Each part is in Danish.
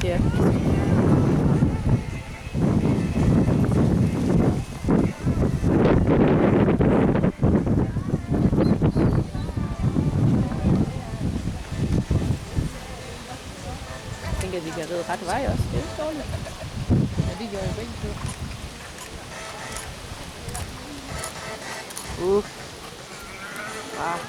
det er jeg tænker, at vi kan ride ret vej også. Det er ikke dårligt. Ja, det gør jeg begge to. Ah.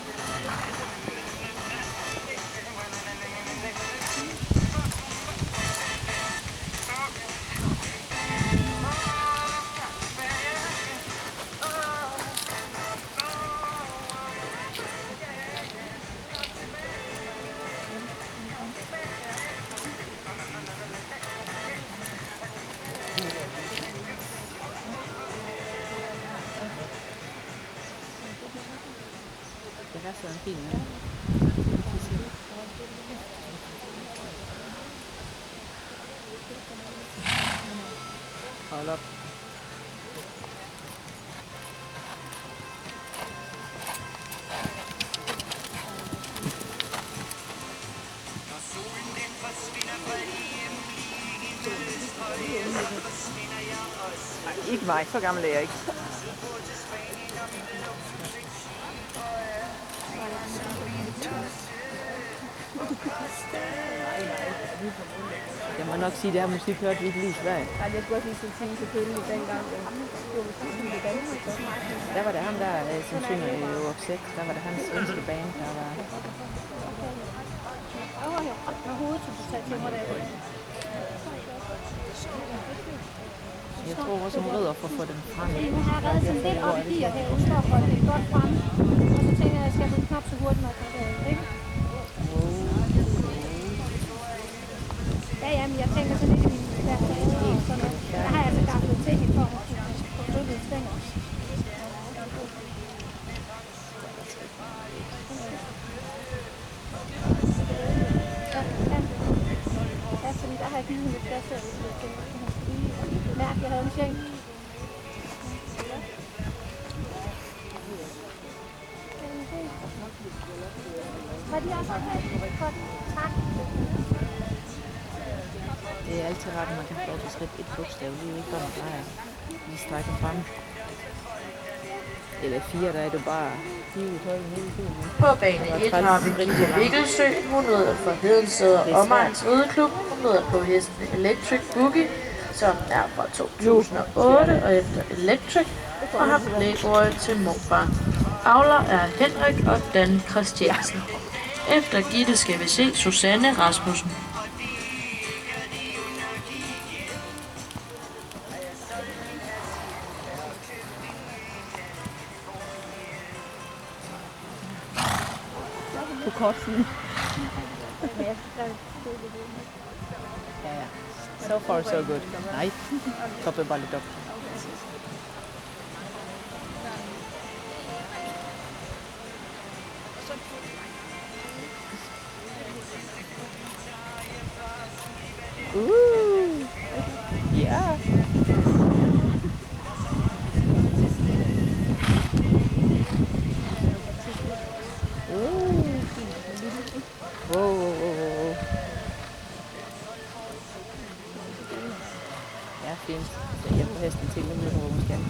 Det er sådan fint, ja. Hold op. Ej, ikke mig, så gammel er jeg ikke. Jeg må nok sige, at det her musik hørte vi ikke lige i Sverige. Nej, jeg skulle også lige sige selvfølgelig dengang. Der var det ham der, som synger i Europe 6. Der var det hans svenske band, der var... Jeg har med hovedet, som du sagde til mig, der. Jeg tror også, hun rider for at få dem frem. Nu har jeg reddet sådan lidt op i dier her, for at holde det godt frem. Og så tænker jeg, at jeg skal have knap så hurtigt nok. Ikke? Ja, men jeg tænker så lidt i min hverdag og sådan noget. Der har jeg så gafflet til hende for at få ryddet stænger. Ja, fordi der har jeg givet hende et plads her. Mærke, jeg havde en sjæl. Var de også for tak? Det er altid rart, at man kan få lov til at skrive et bogstav, lige ikke om dig lige strække frem. Eller 4, der er det bare hivet højt hele tiden. På bane 1 har vi Gitte Vikkelsø. Hun rider for Hedensted og Omegns Rideklub. Hun rider på hesten Electric Boogie, som er fra 2008 og efter Electric, og har blækåret til morfar. Avler er Henrik og Dan Christiansen. Efter Gitte skal vi se Susanne Rasmussen. På korten. Ja. So far so good. Nej, toppen bare lidt op. Ja. Wow. Ja, fint. Så jeg får hesten til at møde, hvor hun skal.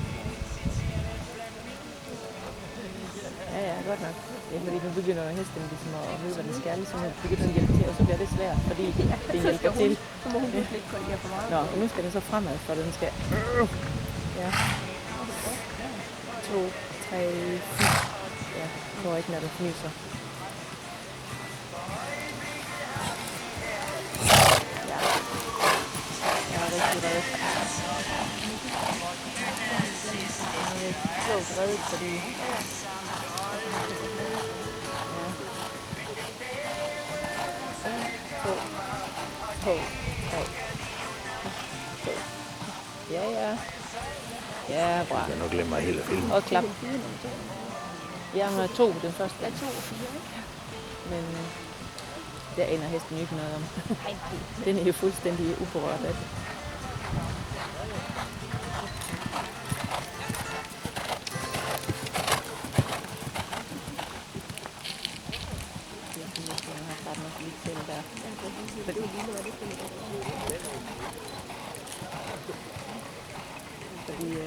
Ja, godt nok. Det er fordi, nu begynder hesten ligesom at vide, hvad den skal, så nu begynder den at hjælpe til, og så bliver det svært, fordi det hjælper til. Så må hun virkelig ikke korrigere for meget. Nå, og nu skal den så fremad, for den skal... Ja. 2, 3, 4. Ja, jeg tror ikke, når den fnyser. Ja. Jeg er rigtig reddet. Jeg er klogt reddet, fordi... Ja. Ja, bra. Jeg nok glemmer mig helt at filme. Og klap. Jeg har 2 den første. Ja, 2 og 4. Men der ender hesten jo ikke noget om. Den er jo fuldstændig uberørt af det. Jeg har startet nok lige til der. Fordi